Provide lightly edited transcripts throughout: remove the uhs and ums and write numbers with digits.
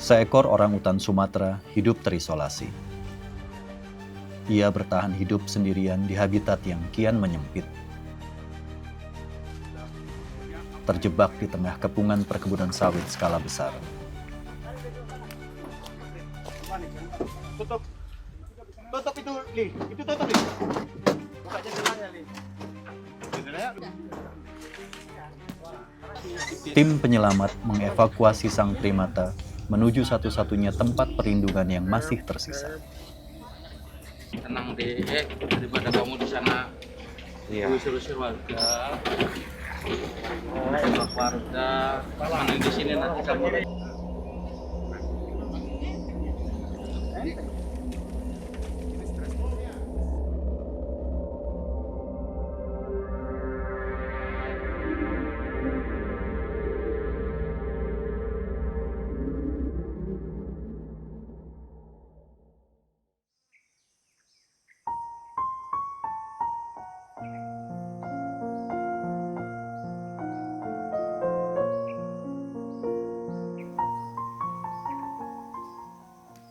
Seekor orangutan Sumatera hidup terisolasi. Ia bertahan hidup sendirian di habitat yang kian menyempit. Terjebak di tengah kepungan perkebunan sawit skala besar. Tutup itu, Li. Itu tutup, Li. Buka jendelanya, Li. Jendelanya. Tim penyelamat mengevakuasi sang primata menuju satu-satunya tempat perlindungan yang masih tersisa. Tenang deh, daripada kamu di sana. Iya. Usir-usir warga. Warga. Mana di sini nanti kamu.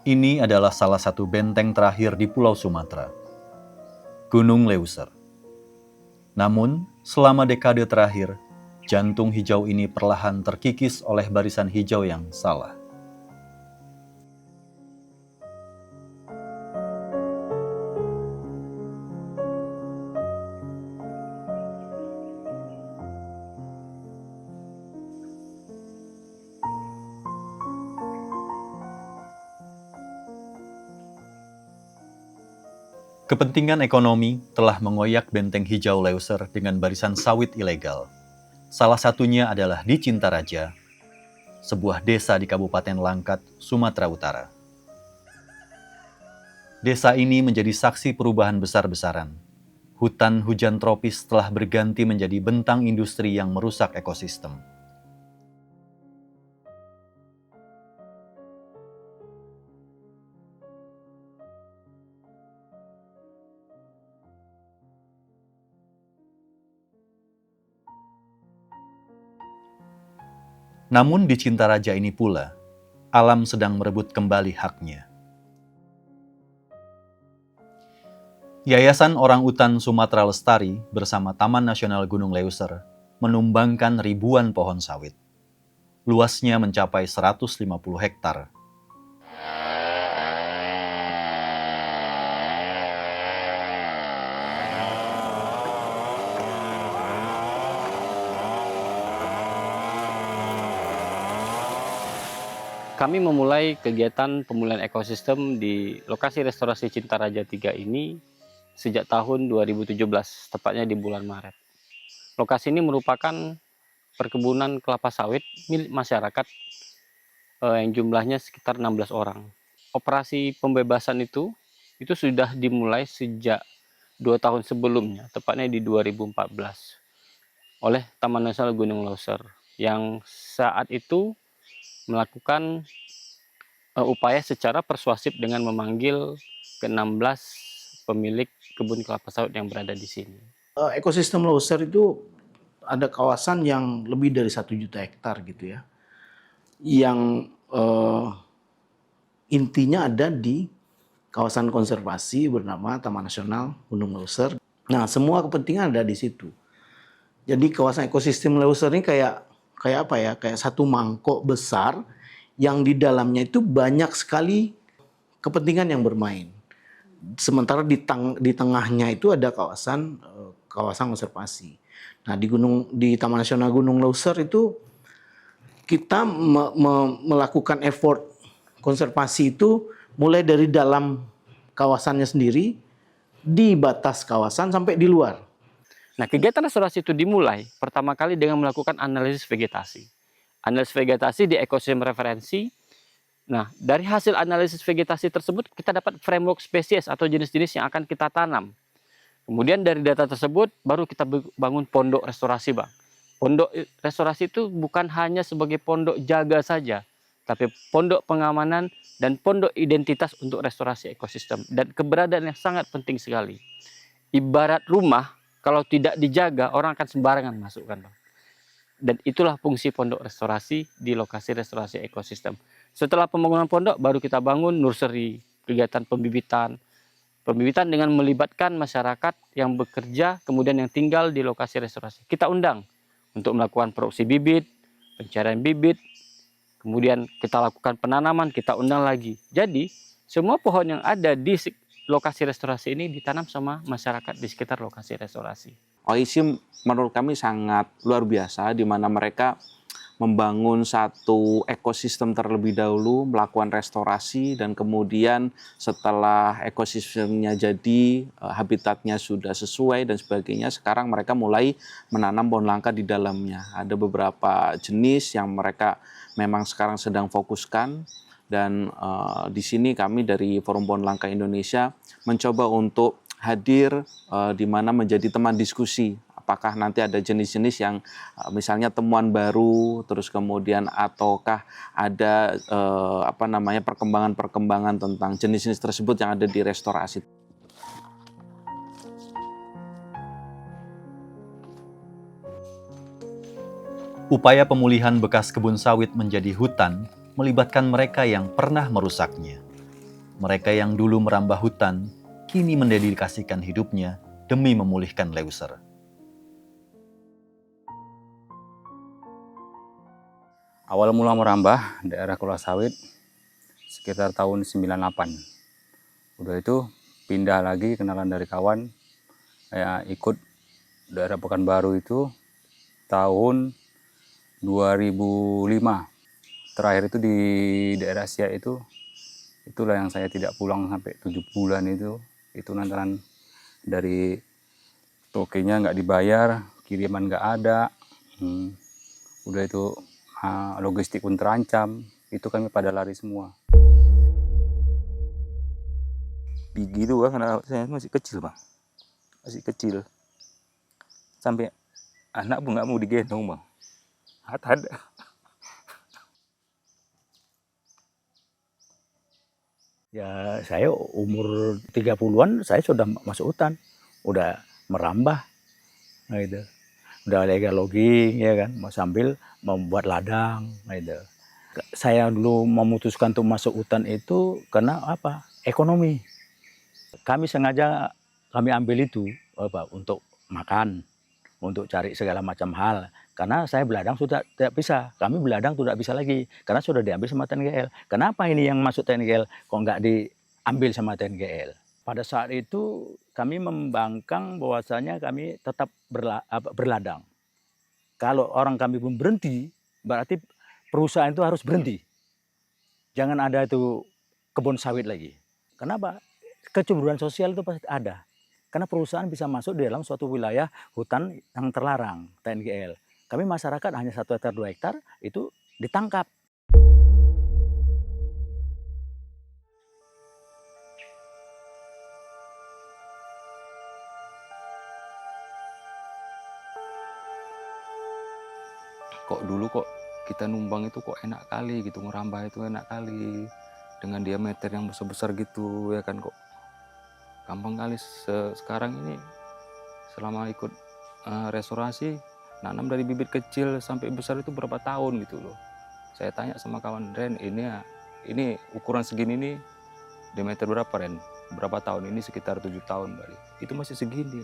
Ini adalah salah satu benteng terakhir di Pulau Sumatera, Gunung Leuser. Namun, selama dekade terakhir, jantung hijau ini perlahan terkikis oleh barisan hijau yang salah. Kepentingan ekonomi telah mengoyak benteng hijau Leuser dengan barisan sawit ilegal. Salah satunya adalah di Cintaraja, sebuah desa di Kabupaten Langkat, Sumatera Utara. Desa ini menjadi saksi perubahan besar-besaran. Hutan hujan tropis telah berganti menjadi bentang industri yang merusak ekosistem. Namun di Cintaraja ini pula, alam sedang merebut kembali haknya. Yayasan Orang Utan Sumatera Lestari bersama Taman Nasional Gunung Leuser menumbangkan ribuan pohon sawit. Luasnya mencapai 150 hektar. Kami memulai kegiatan pemulihan ekosistem di lokasi restorasi Cintaraja 3 ini sejak tahun 2017, tepatnya di bulan Maret. Lokasi ini merupakan perkebunan kelapa sawit milik masyarakat yang jumlahnya sekitar 16 orang. Operasi pembebasan itu sudah dimulai sejak 2 tahun sebelumnya, tepatnya di 2014, oleh Taman Nasional Gunung Leuser, yang saat itu melakukan upaya secara persuasif dengan memanggil ke-16 pemilik kebun kelapa sawit yang berada di sini. Ekosistem Leuser itu ada kawasan yang lebih dari 1 juta hektar gitu ya, yang intinya ada di kawasan konservasi bernama Taman Nasional Gunung Leuser. Nah, semua kepentingan ada di situ. Jadi kawasan ekosistem Leuser ini kayak apa ya? Kayak satu mangkok besar yang di dalamnya itu banyak sekali kepentingan yang bermain. Sementara di tengahnya itu ada kawasan konservasi. Nah, di Taman Nasional Gunung Leuser itu kita melakukan effort konservasi itu mulai dari dalam kawasannya sendiri, di batas kawasan sampai di luar. Nah, kegiatan restorasi itu dimulai pertama kali dengan melakukan analisis vegetasi. Analisis vegetasi di ekosistem referensi. Nah, dari hasil analisis vegetasi tersebut kita dapat framework spesies atau jenis-jenis yang akan kita tanam. Kemudian dari data tersebut baru kita bangun pondok restorasi, Bang. Pondok restorasi itu bukan hanya sebagai pondok jaga saja, tapi pondok pengamanan dan pondok identitas untuk restorasi ekosistem. Dan keberadaan yang sangat penting sekali. Ibarat rumah, kalau tidak dijaga, orang akan sembarangan masuk kan, Bang. Dan itulah fungsi pondok restorasi di lokasi restorasi ekosistem. Setelah pembangunan pondok, baru kita bangun nursery, kegiatan pembibitan. Pembibitan dengan melibatkan masyarakat yang bekerja, kemudian yang tinggal di lokasi restorasi. Kita undang untuk melakukan produksi bibit, pencarian bibit, kemudian kita lakukan penanaman, kita undang lagi. Jadi, semua pohon yang ada di lokasi restorasi ini ditanam sama masyarakat di sekitar lokasi restorasi. OISI menurut kami sangat luar biasa, di mana mereka membangun satu ekosistem terlebih dahulu, melakukan restorasi, dan kemudian setelah ekosistemnya jadi, habitatnya sudah sesuai dan sebagainya, sekarang mereka mulai menanam pohon langka di dalamnya. Ada beberapa jenis yang mereka memang sekarang sedang fokuskan, dan di sini kami dari Forum Pohon Langka Indonesia mencoba untuk hadir di mana menjadi teman diskusi. Apakah nanti ada jenis-jenis yang misalnya temuan baru, terus kemudian ataukah ada perkembangan-perkembangan tentang jenis-jenis tersebut yang ada di restorasi. Upaya pemulihan bekas kebun sawit menjadi hutan melibatkan mereka yang pernah merusaknya. Mereka yang dulu merambah hutan kini mendedikasikan hidupnya demi memulihkan Leuser. Awal mula merambah daerah kelola sawit sekitar tahun 98. Udah itu pindah lagi, kenalan dari kawan, saya ikut daerah Pekanbaru itu tahun 2005. Terakhir itu di daerah Siak itulah yang saya tidak pulang sampai 7 bulan itu lantaran dari tokenya nggak dibayar, kiriman nggak ada, udah itu logistik pun terancam, itu kami pada lari semua. Begitu Bang, karena saya masih kecil Bang, sampai anak pun nggak mau digendong Bang, ada. Ya saya umur 30-an saya sudah masuk hutan, udah merambah gitu. Udah legal logging ya kan, sambil membuat ladang gitu. Saya dulu memutuskan untuk masuk hutan itu karena apa? Ekonomi. Kami sengaja ambil itu untuk makan, untuk cari segala macam hal. Karena saya beladang sudah tidak bisa, kami beladang tidak bisa lagi, karena sudah diambil sama TNGL. Kenapa ini yang masuk TNGL, kok nggak diambil sama TNGL? Pada saat itu kami membangkang bahwasanya kami tetap berladang. Kalau orang kami pun berhenti, berarti perusahaan itu harus berhenti. Jangan ada itu kebun sawit lagi. Kenapa? Kecemburuan sosial itu pasti ada. Karena perusahaan bisa masuk di dalam suatu wilayah hutan yang terlarang, TNGL. Kami masyarakat hanya 1 hektar 2 hektar itu ditangkap. Kok dulu kok kita numbang itu kok enak kali gitu, ngerambah itu enak kali, dengan diameter yang besar-besar gitu ya kan, kok gampang kali. Sekarang ini selama ikut restorasi, nanam dari bibit kecil sampai besar itu berapa tahun gitu loh. Saya tanya sama kawan, Ren, ini ukuran segini nih diameter berapa Ren? Berapa tahun? Ini sekitar 7 tahun balik. Itu masih segini.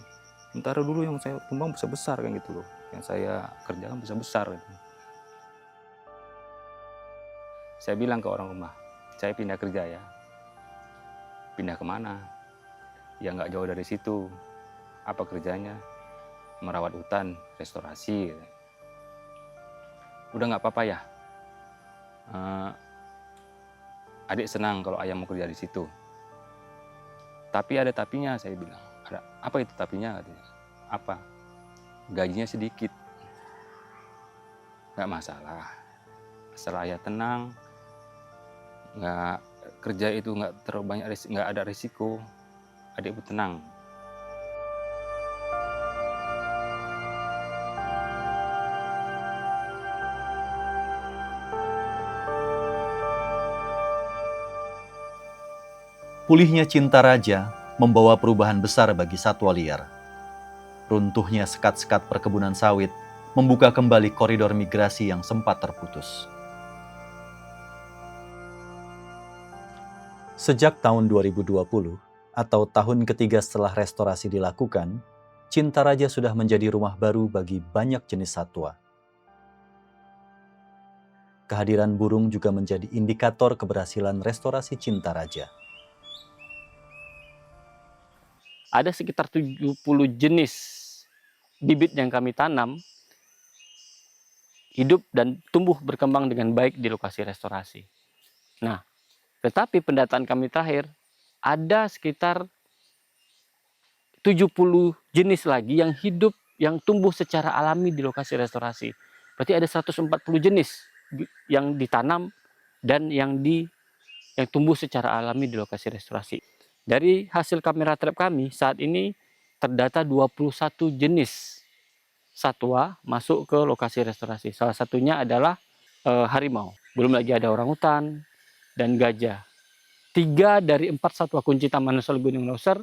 Sementara dulu yang saya tumbang besar-besar kan gitu loh. Yang saya kerjakan besar-besar gitu. Saya bilang ke orang rumah, saya pindah kerja ya. Pindah kemana? Ya nggak jauh dari situ. Apa kerjanya? Merawat hutan, restorasi. Udah nggak apa-apa ya. Adik senang kalau ayah mau kerja di situ. Tapi ada tapinya, saya bilang. Ada apa itu tapinya? Katanya. Apa? Gajinya sedikit. Nggak masalah. Asal ayah tenang, nggak kerja itu nggak terlalu banyak, nggak ada risiko. Adik pun tenang. Pulihnya cinta raja membawa perubahan besar bagi satwa liar. Runtuhnya sekat-sekat perkebunan sawit membuka kembali koridor migrasi yang sempat terputus. Sejak tahun 2020, atau tahun ketiga setelah restorasi dilakukan, Cintaraja sudah menjadi rumah baru bagi banyak jenis satwa. Kehadiran burung juga menjadi indikator keberhasilan restorasi Cintaraja. Ada sekitar 70 jenis bibit yang kami tanam hidup dan tumbuh berkembang dengan baik di lokasi restorasi. Nah, tetapi pendataan kami terakhir ada sekitar 70 jenis lagi yang hidup, yang tumbuh secara alami di lokasi restorasi. Berarti ada 140 jenis yang ditanam dan yang tumbuh secara alami di lokasi restorasi. Dari hasil kamera trap kami, saat ini terdata 21 jenis satwa masuk ke lokasi restorasi. Salah satunya adalah harimau. Belum lagi ada orangutan dan gajah. 3 dari 4 satwa kunci Taman Nasional Gunung Leuser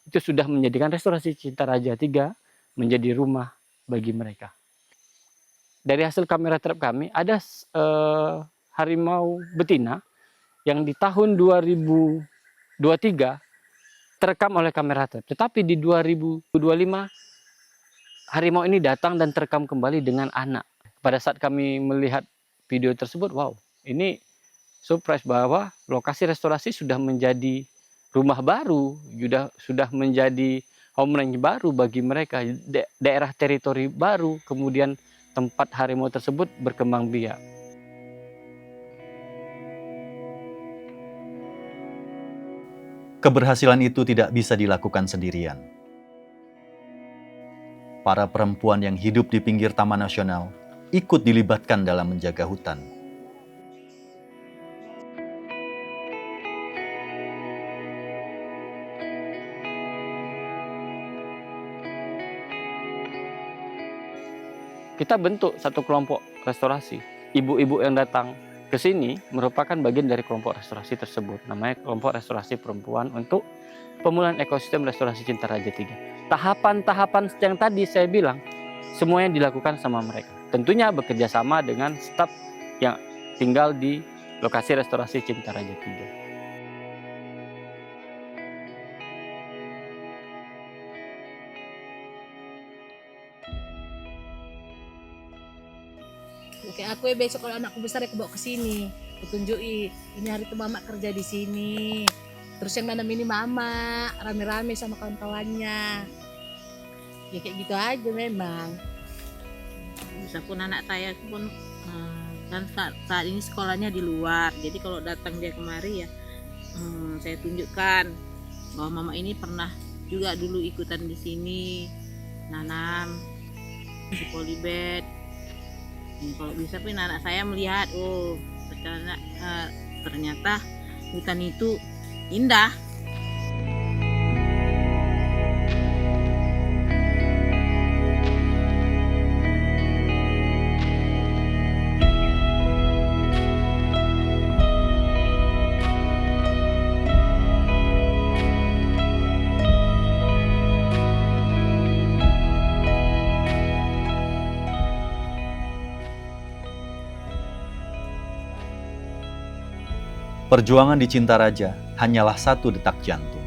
itu sudah menjadikan restorasi Cintaraja 3 menjadi rumah bagi mereka. Dari hasil kamera trap kami, ada harimau betina yang di tahun 2023 terekam oleh kamera trap. Tetapi di 2025, harimau ini datang dan terekam kembali dengan anak. Pada saat kami melihat video tersebut, wow, ini surprise bahwa lokasi restorasi sudah menjadi rumah baru, sudah menjadi homeland baru bagi mereka, daerah teritori baru, kemudian tempat harimau tersebut berkembang biak. Keberhasilan itu tidak bisa dilakukan sendirian. Para perempuan yang hidup di pinggir Taman Nasional ikut dilibatkan dalam menjaga hutan. Kita bentuk satu kelompok restorasi. Ibu-ibu yang datang ke sini merupakan bagian dari kelompok restorasi tersebut. Namanya kelompok restorasi perempuan untuk pemulihan ekosistem restorasi Cintaraja 3. Tahapan-tahapan yang tadi saya bilang, semuanya dilakukan sama mereka. Tentunya bekerja sama dengan staf yang tinggal di lokasi restorasi Cintaraja 3. Kayak aku ya besok kalau anakku besar ya aku bawa ke sini, aku tunjuki ini hari itu mama kerja di sini. Terus yang nanam ini mama rame-rame sama kawan-kawannya. Ya kayak gitu aja memang. Bisa pun anak saya pun kan saat ini sekolahnya di luar. Jadi kalau datang dia kemari ya saya tunjukkan bahwa mama ini pernah juga dulu ikutan di sini nanam di polybed. Kalau bisa pun anak saya melihat, oh ternyata hutan itu indah. Perjuangan di Cintaraja hanyalah 1 detak jantung.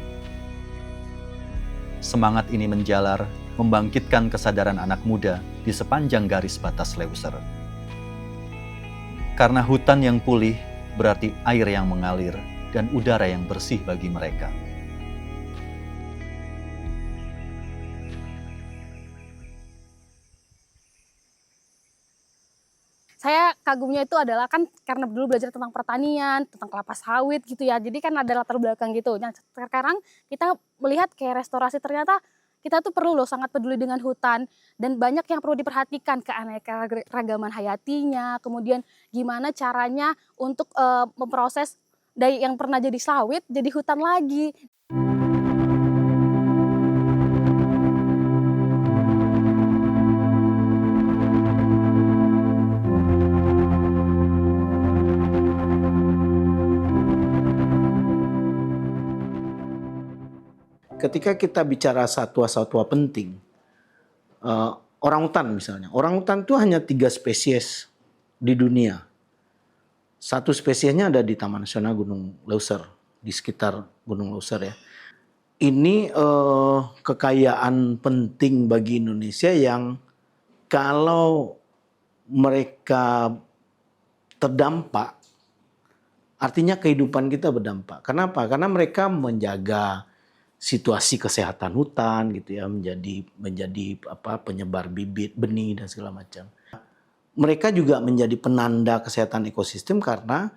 Semangat ini menjalar, membangkitkan kesadaran anak muda di sepanjang garis batas Leuser. Karena hutan yang pulih berarti air yang mengalir dan udara yang bersih bagi mereka. Saya kagumnya itu adalah kan karena dulu belajar tentang pertanian, tentang kelapa sawit gitu ya. Jadi kan ada latar belakang gitu. Nah, sekarang kita melihat kayak restorasi ternyata kita tuh perlu loh sangat peduli dengan hutan dan banyak yang perlu diperhatikan keanekaragaman hayatinya, kemudian gimana caranya untuk memproses dari yang pernah jadi sawit jadi hutan lagi. Ketika kita bicara satwa-satwa penting, orangutan misalnya. Orangutan itu hanya 3 spesies di dunia. Satu spesiesnya ada di Taman Nasional Gunung Leuser, di sekitar Gunung Leuser ya. Ini kekayaan penting bagi Indonesia yang kalau mereka terdampak, artinya kehidupan kita berdampak. Kenapa? Karena mereka menjaga situasi kesehatan hutan gitu ya, menjadi penyebar bibit, benih dan segala macam. Mereka juga menjadi penanda kesehatan ekosistem karena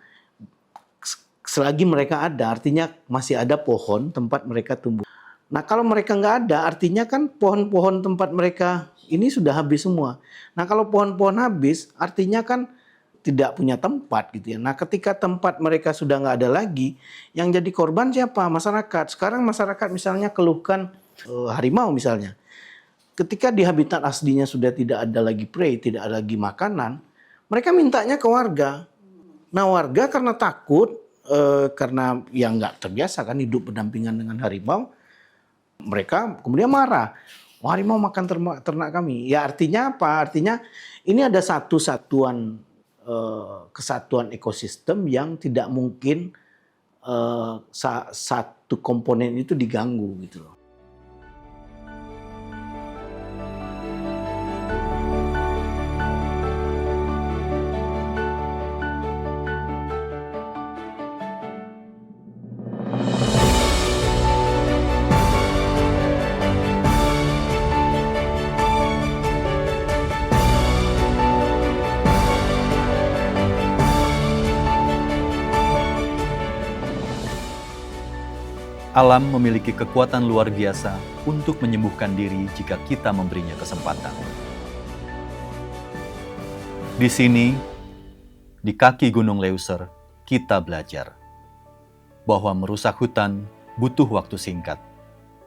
selagi mereka ada, artinya masih ada pohon tempat mereka tumbuh. Nah kalau mereka nggak ada, artinya kan pohon-pohon tempat mereka ini sudah habis semua. Nah kalau pohon-pohon habis, artinya kan tidak punya tempat gitu ya. Nah ketika tempat mereka sudah nggak ada lagi, yang jadi korban siapa? Masyarakat. Sekarang masyarakat misalnya keluhkan harimau misalnya. Ketika di habitat aslinya sudah tidak ada lagi prey, tidak ada lagi makanan, mereka mintanya ke warga. Nah warga karena takut, karena yang nggak terbiasa kan hidup berdampingan dengan harimau, mereka kemudian marah. Oh, harimau makan ternak kami. Ya artinya apa? Artinya ini ada kesatuan ekosistem yang tidak mungkin satu komponen itu diganggu gitu loh. Alam memiliki kekuatan luar biasa untuk menyembuhkan diri jika kita memberinya kesempatan. Di sini, di kaki Gunung Leuser, kita belajar bahwa merusak hutan butuh waktu singkat,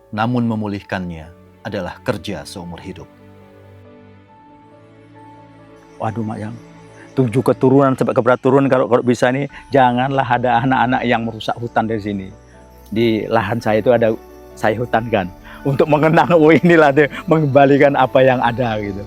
namun memulihkannya adalah kerja seumur hidup. Waduh Mak Yang, 7 keturunan sampai ke turun kalau bisa nih, janganlah ada anak-anak yang merusak hutan dari sini. Di lahan saya itu ada saya hutan kan, untuk mengenang inilah mengembalikan apa yang ada gitu.